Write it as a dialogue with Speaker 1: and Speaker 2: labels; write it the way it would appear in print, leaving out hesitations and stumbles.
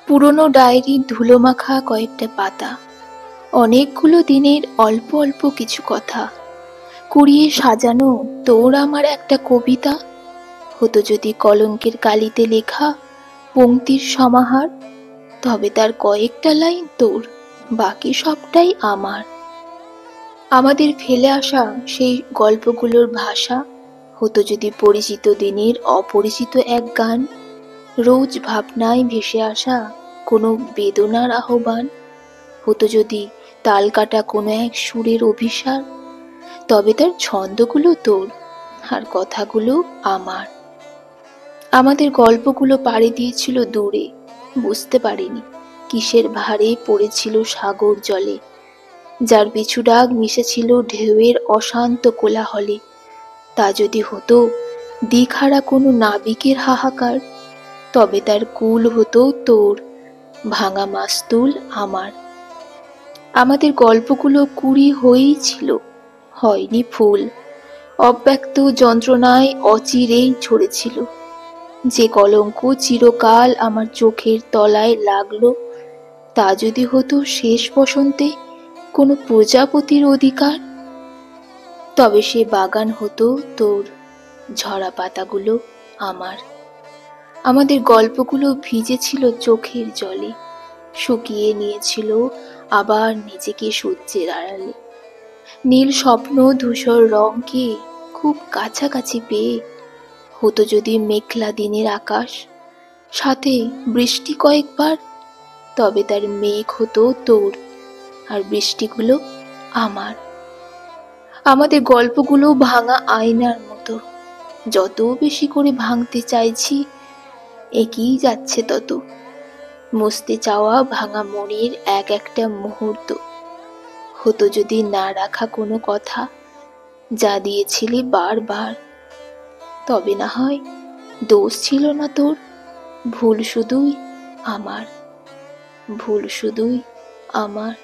Speaker 1: পুরনো ডায়েরির ধুলোমাখা কয়েকটা পাতা, অনেকগুলো দিনের অল্প অল্প কিছু কথা, কুড়িয়ে সাজানো তোর আমার একটা কবিতা। হতো যদি কলঙ্কের কালিতে লেখা পংক্তির সমাহার, তবে তার কয়েকটা লাইন তোর, বাকি সবটাই আমার। আমাদের ফেলে আসা সেই গল্পগুলোর ভাষা হতো যদি পরিচিত দিনের অপরিচিত এক গান, রোজ ভাবনায় ভেসে আসা কোনো বেদনার আহ্বান। হতো যদি তাল কাটা কোনো এক সুরের অভিসার, তবে তার ছন্দগুলো তোর আর কথাগুলো আমার। আমাদের গল্পগুলো পাড়ি দিয়েছিল দূরে, বুঝতে পারিনি কিসের ভারে পড়েছিল সাগর জলে, যার পিছু ডাক মিশেছিল ঢেউয়ের অশান্ত কোলাহলে। তা যদি হতো দিকহারা কোনো নাবিকের হাহাকার, তবে তার কুল হতো তোর, ভাঙা মাস্তুল আমার। আমাদের গল্পগুলো কুড়ি হয়েই ছিল, হয়নি ফুল, অব্যক্ত যন্ত্রণায় অচিরেই ঝরেছিল। যে কলঙ্ক চিরকাল আমার চোখের তলায় লাগলো, তা যদি হতো শেষ বসন্তে কোনো প্রজাপতির অধিকার, তবে সে বাগান হতো তোর, ঝরা পাতাগুলো আমার। আমাদের গল্পগুলো ভিজেছিল চোখের জলে, শুকিয়ে নিয়েছিল আবার নিজেকে সূর্যের আড়ালে। নীল স্বপ্ন ধূসর রঙকে খুব কাছাকাছি পেয়ে হতো যদি মেঘলা দিনের আকাশ, সাথে বৃষ্টি কয়েকবার, তবে তার মেঘ হতো তোর আর বৃষ্টিগুলো আমার। আমাদের গল্পগুলো ভাঙা আয়নার মতো, যত বেশি করে ভাঙতে চাইছি এগিয়ে যাচ্ছে তত, মুছতে চাওয়া ভাঙা মনের এক একটা মুহূর্ত। হতো যদি না রাখা কোনো কথা যা দিয়েছিলি বারবার, তবে না হয় দোষ ছিল না তোর, ভুল শুধুই আমার, ভুল শুধুই আমার।